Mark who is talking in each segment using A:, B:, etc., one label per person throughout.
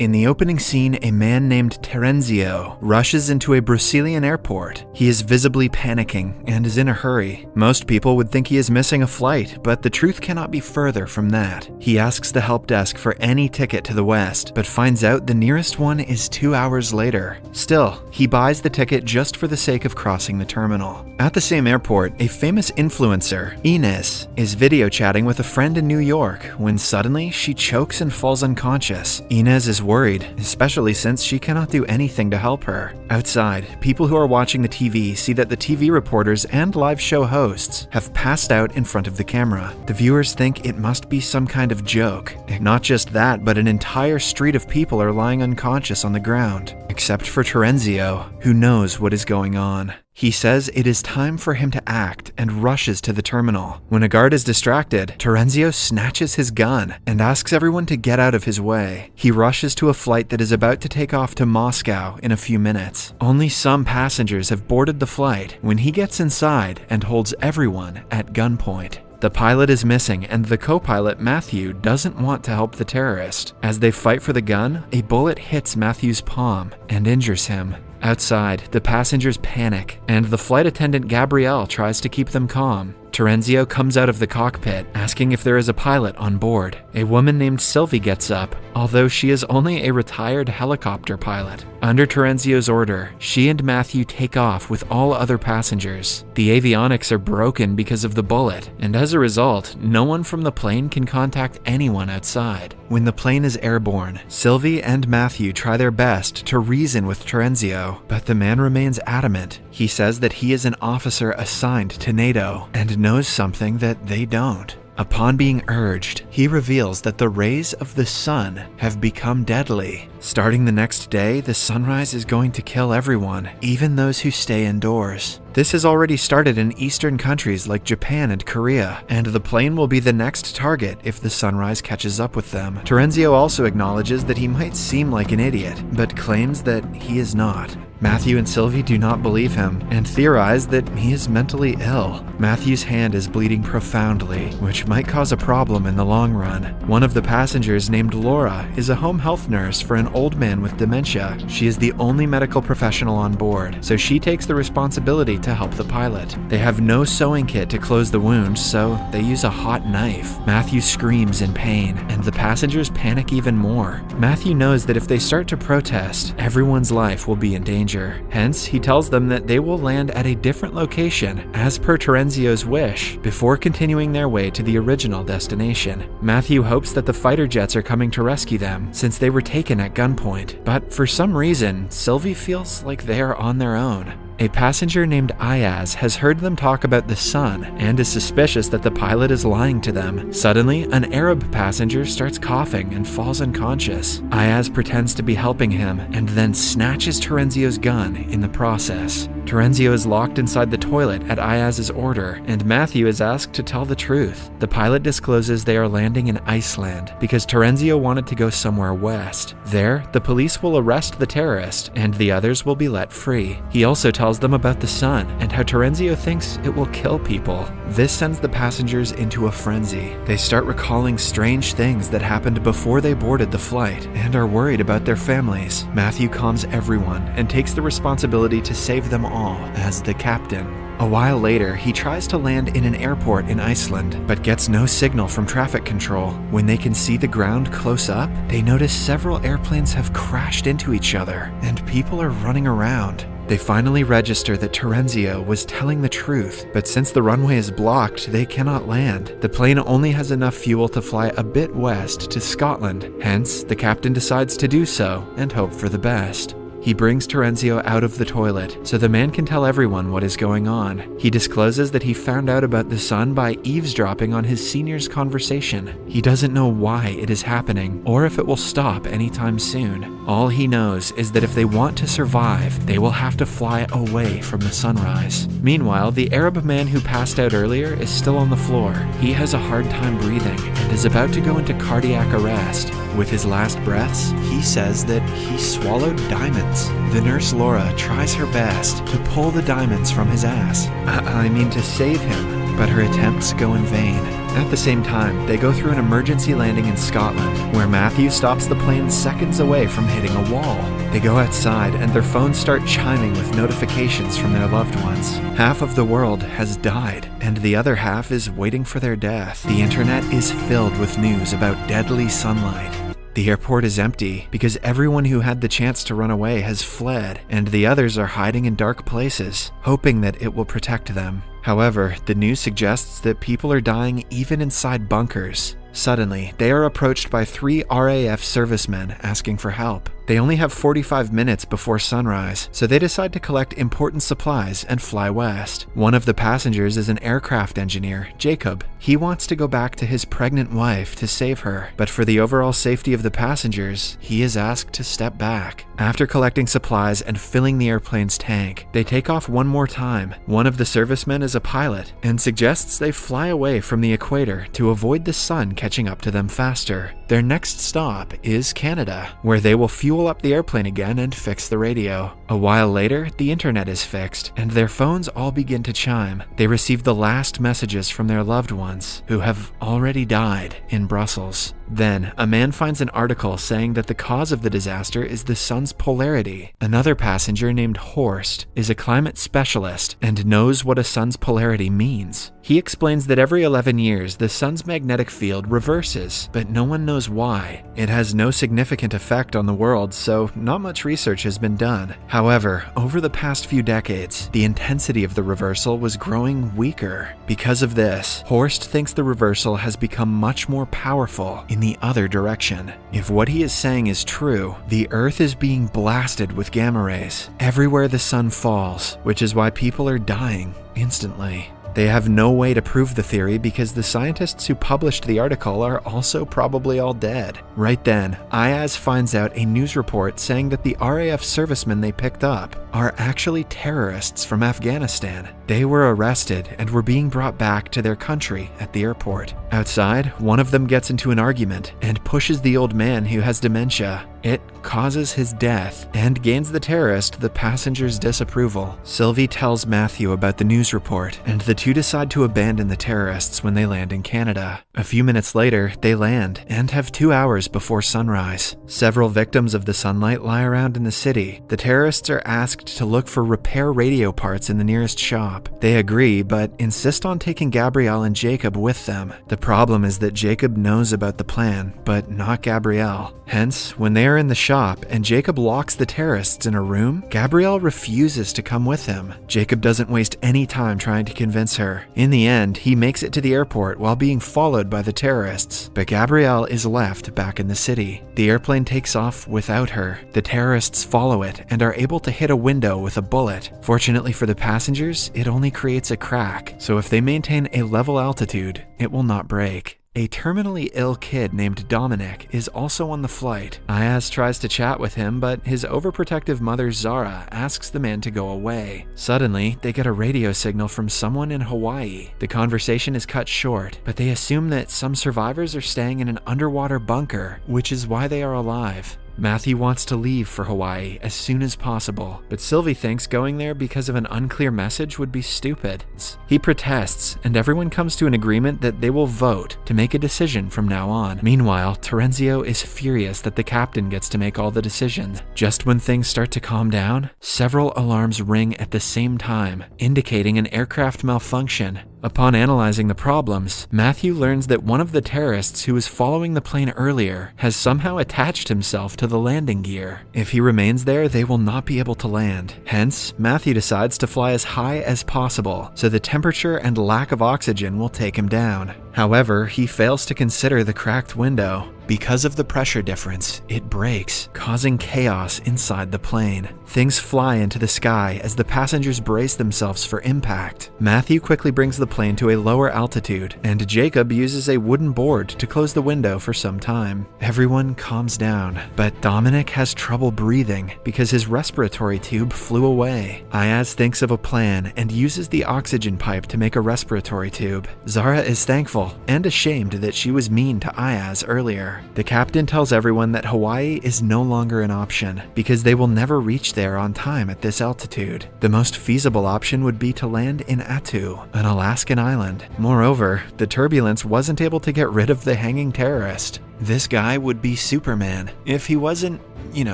A: In the opening scene, a man named Terenzio rushes into a Brazilian airport. He is visibly panicking and is in a hurry. Most people would think he is missing a flight, but the truth cannot be further from that. He asks the help desk for any ticket to the west, but finds out the nearest one is 2 hours later. Still, he buys the ticket just for the sake of crossing the terminal. At the same airport, a famous influencer, Inês, is video chatting with a friend in New York when suddenly she chokes and falls unconscious. Inês is worried, especially since she cannot do anything to help her. Outside, people who are watching the TV see that the TV reporters and live show hosts have passed out in front of the camera. The viewers think it must be some kind of joke. Not just that, but an entire street of people are lying unconscious on the ground, except for Terenzio, who knows what is going on. He says it is time for him to act and rushes to the terminal. When a guard is distracted, Terenzio snatches his gun and asks everyone to get out of his way. He rushes to a flight that is about to take off to Moscow in a few minutes. Only some passengers have boarded the flight when he gets inside and holds everyone at gunpoint. The pilot is missing, and the co-pilot, Matthew, doesn't want to help the terrorist. As they fight for the gun, a bullet hits Matthew's palm and injures him. Outside, the passengers panic, and the flight attendant Gabrielle tries to keep them calm. Terenzio comes out of the cockpit, asking if there is a pilot on board. A woman named Sylvie gets up, although she is only a retired helicopter pilot. Under Terenzio's order, she and Matthew take off with all other passengers. The avionics are broken because of the bullet, and as a result, no one from the plane can contact anyone outside. When the plane is airborne, Sylvie and Matthew try their best to reason with Terenzio, but the man remains adamant. He says that he is an officer assigned to NATO and knows something that they don't. Upon being urged, he reveals that the rays of the sun have become deadly. Starting the next day, the sunrise is going to kill everyone, even those who stay indoors. This has already started in eastern countries like Japan and Korea, and the plane will be the next target if the sunrise catches up with them. Terenzio also acknowledges that he might seem like an idiot, but claims that he is not. Matthew and Sylvie do not believe him and theorize that he is mentally ill. Matthew's hand is bleeding profoundly, which might cause a problem in the long run. One of the passengers, named Laura, is a home health nurse for an old man with dementia. She is the only medical professional on board, so she takes the responsibility to help the pilot. They have no sewing kit to close the wound, so they use a hot knife. Matthew screams in pain, and the passengers panic even more. Matthew knows that if they start to protest, everyone's life will be in danger. Hence, he tells them that they will land at a different location, as per Terenzio's wish, before continuing their way to the original destination. Matthew hopes that the fighter jets are coming to rescue them, since they were taken at gunpoint, but for some reason, Sylvie feels like they are on their own. A passenger named Ayaz has heard them talk about the sun and is suspicious that the pilot is lying to them. Suddenly, an Arab passenger starts coughing and falls unconscious. Ayaz pretends to be helping him and then snatches Terenzio's gun in the process. Terenzio is locked inside the toilet at Ayaz's order, and Matthew is asked to tell the truth. The pilot discloses they are landing in Iceland because Terenzio wanted to go somewhere west. There, the police will arrest the terrorist, and the others will be let free. He also tells them about the sun and how Terenzio thinks it will kill people. This sends the passengers into a frenzy. They start recalling strange things that happened before they boarded the flight and are worried about their families. Matthew calms everyone and takes the responsibility to save them all as the captain. A while later, he tries to land in an airport in Iceland, but gets no signal from traffic control. When they can see the ground close up, they notice several airplanes have crashed into each other, and people are running around. They finally register that Terenzio was telling the truth, but since the runway is blocked, they cannot land. The plane only has enough fuel to fly a bit west to Scotland. Hence, the captain decides to do so and hope for the best. He brings Terenzio out of the toilet so the man can tell everyone what is going on. He discloses that he found out about the sun by eavesdropping on his senior's conversation. He doesn't know why it is happening or if it will stop anytime soon. All he knows is that if they want to survive, they will have to fly away from the sunrise. Meanwhile, the Arab man who passed out earlier is still on the floor. He has a hard time breathing and is about to go into cardiac arrest. With his last breaths, he says that he swallowed diamonds. The nurse Laura tries her best to pull the diamonds from his ass. I mean to save him. but her attempts go in vain. At the same time, they go through an emergency landing in Scotland, where Matthew stops the plane seconds away from hitting a wall. They go outside and their phones start chiming with notifications from their loved ones. Half of the world has died, and the other half is waiting for their death. The internet is filled with news about deadly sunlight. The airport is empty because everyone who had the chance to run away has fled, and the others are hiding in dark places, hoping that it will protect them. However, the news suggests that people are dying even inside bunkers. Suddenly, they are approached by 3 RAF servicemen asking for help. They only have 45 minutes before sunrise, so they decide to collect important supplies and fly west. One of the passengers is an aircraft engineer, Jacob. He wants to go back to his pregnant wife to save her, but for the overall safety of the passengers, he is asked to step back. After collecting supplies and filling the airplane's tank, they take off one more time. One of the servicemen is a pilot and suggests they fly away from the equator to avoid the sun catching up to them faster. Their next stop is Canada, where they will fuel up the airplane again and fix the radio. A while later, the internet is fixed, and their phones all begin to chime. They receive the last messages from their loved ones, who have already died in Brussels. Then, a man finds an article saying that the cause of the disaster is the sun's polarity. Another passenger named Horst is a climate specialist and knows what a sun's polarity means. He explains that every 11 years, the sun's magnetic field reverses, but no one knows why. It has no significant effect on the world, so not much research has been done. However, over the past few decades, the intensity of the reversal was growing weaker. Because of this, Horst thinks the reversal has become much more powerful in the other direction. If what he is saying is true, the Earth is being blasted with gamma rays everywhere the sun falls, which is why people are dying instantly. They have no way to prove the theory because the scientists who published the article are also probably all dead. Right then, Ayaz finds out a news report saying that the RAF servicemen they picked up are actually terrorists from Afghanistan. They were arrested and were being brought back to their country at the airport. Outside, one of them gets into an argument and pushes the old man who has dementia. It causes his death and gains the terrorist the passenger's disapproval. Sylvie tells Matthew about the news report, and the two decide to abandon the terrorists when they land in Canada. A few minutes later, they land and have 2 hours before sunrise. Several victims of the sunlight lie around in the city. The terrorists are asked to look for repair radio parts in the nearest shop. They agree, but insist on taking Gabrielle and Jacob with them. The problem is that Jacob knows about the plan, but not Gabrielle. Hence, when they are in the shop and Jacob locks the terrorists in a room, Gabrielle refuses to come with him. Jacob doesn't waste any time trying to convince her. In the end, he makes it to the airport while being followed by the terrorists, but Gabrielle is left back in the city. The airplane takes off without her. The terrorists follow it and are able to hit a window with a bullet. Fortunately for the passengers, it only creates a crack, so if they maintain a level altitude, it will not break. A terminally ill kid named Dominic is also on the flight. Ayaz tries to chat with him, but his overprotective mother Zara asks the man to go away. Suddenly, they get a radio signal from someone in Hawaii. The conversation is cut short, but they assume that some survivors are staying in an underwater bunker, which is why they are alive. Matthew wants to leave for Hawaii as soon as possible, but Sylvie thinks going there because of an unclear message would be stupid. He protests, and everyone comes to an agreement that they will vote to make a decision from now on. Meanwhile, Terenzio is furious that the captain gets to make all the decisions. Just when things start to calm down, several alarms ring at the same time, indicating an aircraft malfunction. Upon analyzing the problems, Matthew learns that one of the terrorists who was following the plane earlier has somehow attached himself to the landing gear. If he remains there, they will not be able to land. Hence, Matthew decides to fly as high as possible, so the temperature and lack of oxygen will take him down. However, he fails to consider the cracked window. Because of the pressure difference, it breaks, causing chaos inside the plane. Things fly into the sky as the passengers brace themselves for impact. Matthew quickly brings the plane to a lower altitude, and Jacob uses a wooden board to close the window for some time. Everyone calms down, but Dominic has trouble breathing because his respiratory tube flew away. Ayaz thinks of a plan and uses the oxygen pipe to make a respiratory tube. Zara is thankful resentful and ashamed that she was mean to Ayaz earlier. The captain tells everyone that Hawaii is no longer an option because they will never reach there on time at this altitude. The most feasible option would be to land in Attu, an Alaskan island. Moreover, the turbulence wasn't able to get rid of the hanging terrorist. This guy would be Superman if he wasn't,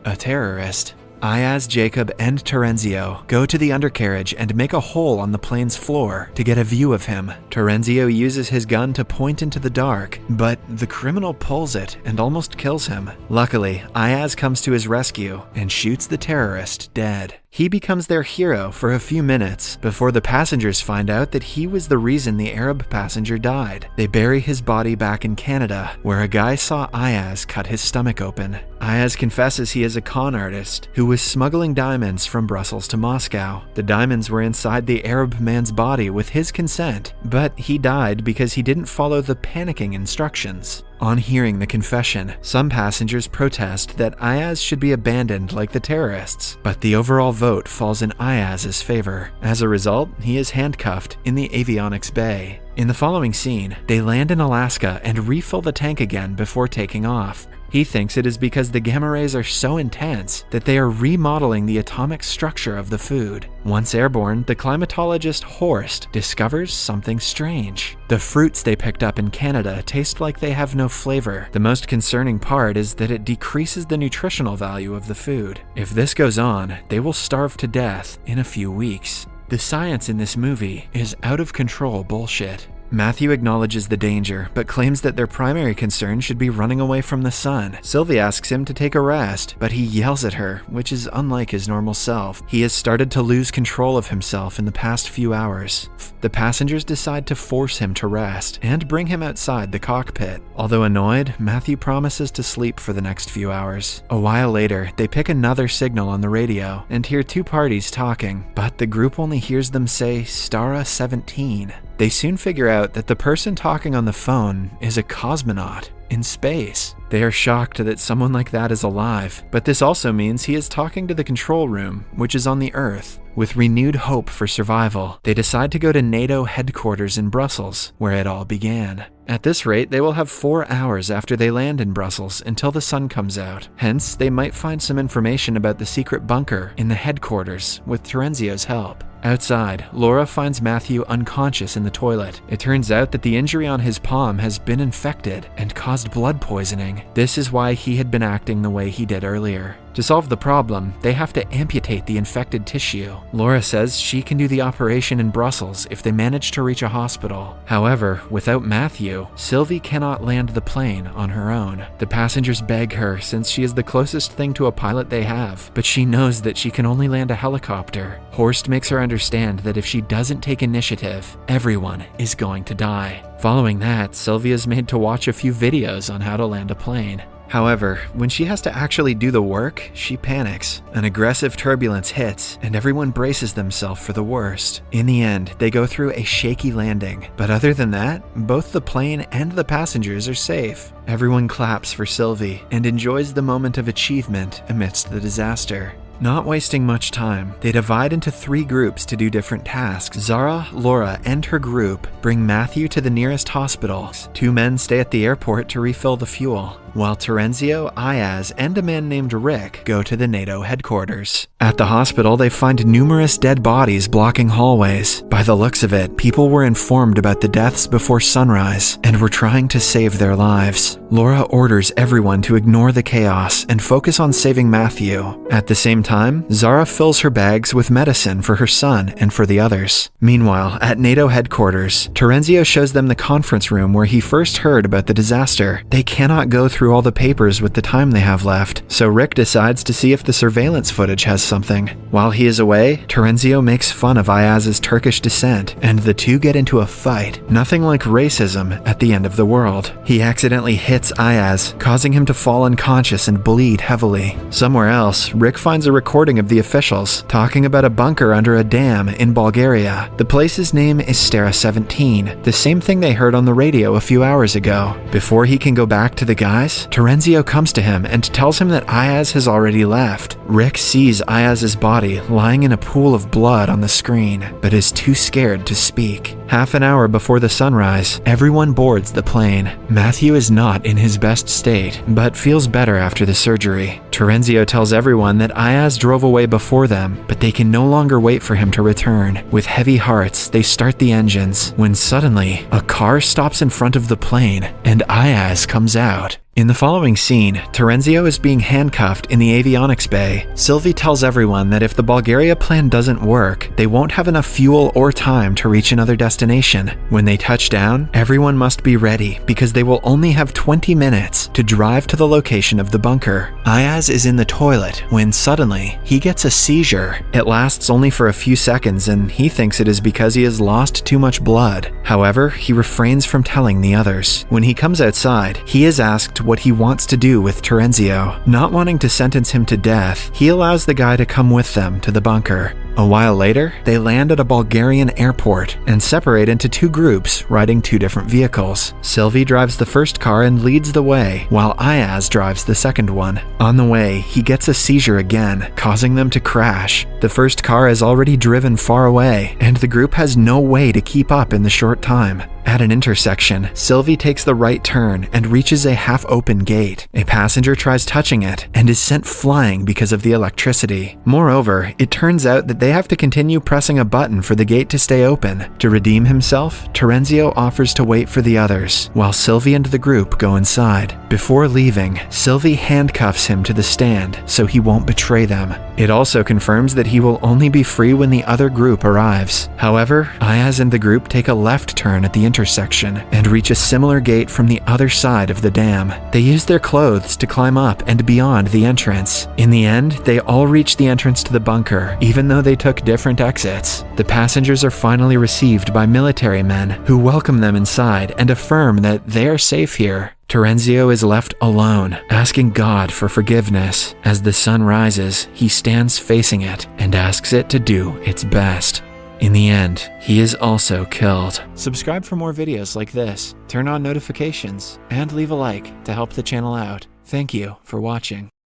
A: a terrorist. Ayaz, Jacob, and Terenzio go to the undercarriage and make a hole on the plane's floor to get a view of him. Terenzio uses his gun to point into the dark, but the criminal pulls it and almost kills him. Luckily, Ayaz comes to his rescue and shoots the terrorist dead. He becomes their hero for a few minutes before the passengers find out that he was the reason the Arab passenger died. They bury his body back in Canada, where a guy saw Ayaz cut his stomach open. Ayaz confesses he is a con artist who was smuggling diamonds from Brussels to Moscow. The diamonds were inside the Arab man's body with his consent, but he died because he didn't follow the panicking instructions. On hearing the confession, some passengers protest that Ayaz should be abandoned like the terrorists, but the overall vote falls in Ayaz's favor. As a result, he is handcuffed in the avionics bay. In the following scene, they land in Alaska and refill the tank again before taking off. He thinks it is because the gamma rays are so intense that they are remodeling the atomic structure of the food. Once airborne, the climatologist Horst discovers something strange. The fruits they picked up in Canada taste like they have no flavor. The most concerning part is that it decreases the nutritional value of the food. If this goes on, they will starve to death in a few weeks. The science in this movie is out of control bullshit. Matthew acknowledges the danger, but claims that their primary concern should be running away from the sun. Sylvie asks him to take a rest, but he yells at her, which is unlike his normal self. He has started to lose control of himself in the past few hours. The passengers decide to force him to rest and bring him outside the cockpit. Although annoyed, Matthew promises to sleep for the next few hours. A while later, they pick another signal on the radio and hear two parties talking, but the group only hears them say Stara 17. They soon figure out that the person talking on the phone is a cosmonaut in space. They are shocked that someone like that is alive, but this also means he is talking to the control room, which is on the Earth. With renewed hope for survival, they decide to go to NATO headquarters in Brussels, where it all began. At this rate, they will have 4 hours after they land in Brussels until the sun comes out. Hence, they might find some information about the secret bunker in the headquarters with Terenzio's help. Outside, Laura finds Matthew unconscious in the toilet. It turns out that the injury on his palm has been infected and caused blood poisoning. This is why he had been acting the way he did earlier. To solve the problem, they have to amputate the infected tissue. Laura says she can do the operation in Brussels if they manage to reach a hospital. However, without Matthew, Sylvie cannot land the plane on her own. The passengers beg her since she is the closest thing to a pilot they have, but she knows that she can only land a helicopter. Horst makes her understand that if she doesn't take initiative, everyone is going to die. Following that, Sylvia is made to watch a few videos on how to land a plane. However, when she has to actually do the work, she panics. An aggressive turbulence hits, and everyone braces themselves for the worst. In the end, they go through a shaky landing, but other than that, both the plane and the passengers are safe. Everyone claps for Sylvie and enjoys the moment of achievement amidst the disaster. Not wasting much time, they divide into 3 groups to do different tasks. Zara, Laura, and her group bring Matthew to the nearest hospital. 2 men stay at the airport to refill the fuel, while Terenzio, Ayaz, and a man named Rick go to the NATO headquarters. At the hospital, they find numerous dead bodies blocking hallways. By the looks of it, people were informed about the deaths before sunrise and were trying to save their lives. Laura orders everyone to ignore the chaos and focus on saving Matthew. At the same time, Zara fills her bags with medicine for her son and for the others. Meanwhile, at NATO headquarters, Terenzio shows them the conference room where he first heard about the disaster. They cannot go through all the papers with the time they have left, so Rick decides to see if the surveillance footage has something. While he is away, Terenzio makes fun of Ayaz's Turkish descent, and the two get into a fight. Nothing like racism at the end of the world. He accidentally hits Ayaz, causing him to fall unconscious and bleed heavily. Somewhere else, Rick finds a recording of the officials talking about a bunker under a dam in Bulgaria. The place's name is Stara 17, the same thing they heard on the radio a few hours ago. Before he can go back to the guys, Terenzio comes to him and tells him that Ayaz has already left. Rick sees Ayaz's body lying in a pool of blood on the screen, but is too scared to speak. Half an hour before the sunrise, everyone boards the plane. Matthew is not in his best state, but feels better after the surgery. Terenzio tells everyone that Ayaz drove away before them, but they can no longer wait for him to return. With heavy hearts, they start the engines, when suddenly, a car stops in front of the plane, and Ayaz comes out. In the following scene, Terenzio is being handcuffed in the avionics bay. Sylvie tells everyone that if the Bulgaria plan doesn't work, they won't have enough fuel or time to reach another destination. When they touch down, everyone must be ready because they will only have 20 minutes to drive to the location of the bunker. Ayaz is in the toilet when suddenly he gets a seizure. It lasts only for a few seconds and he thinks it is because he has lost too much blood. However, he refrains from telling the others. When he comes outside, he is asked what he wants to do with Terenzio. Not wanting to sentence him to death, he allows the guy to come with them to the bunker. A while later, they land at a Bulgarian airport and separate into two groups riding two different vehicles. Sylvie drives the first car and leads the way, while Ayaz drives the second one. On the way, he gets a seizure again, causing them to crash. The first car has already driven far away, and the group has no way to keep up in the short time. At an intersection, Sylvie takes the right turn and reaches a half-open gate. A passenger tries touching it and is sent flying because of the electricity. Moreover, it turns out that they have to continue pressing a button for the gate to stay open. To redeem himself, Terenzio offers to wait for the others, while Sylvie and the group go inside. Before leaving, Sylvie handcuffs him to the stand so he won't betray them. It also confirms that he will only be free when the other group arrives. However, Ayaz and the group take a left turn at the intersection and reach a similar gate from the other side of the dam. They use their clothes to climb up and beyond the entrance. In the end, they all reach the entrance to the bunker, even though they took different exits. The passengers are finally received by military men who welcome them inside and affirm that they are safe here. Terenzio is left alone, asking God for forgiveness. As the sun rises, he stands facing it and asks it to do its best. In the end, he is also killed. Subscribe for more videos like this, turn on notifications, and leave a like to help the channel out. Thank you for watching.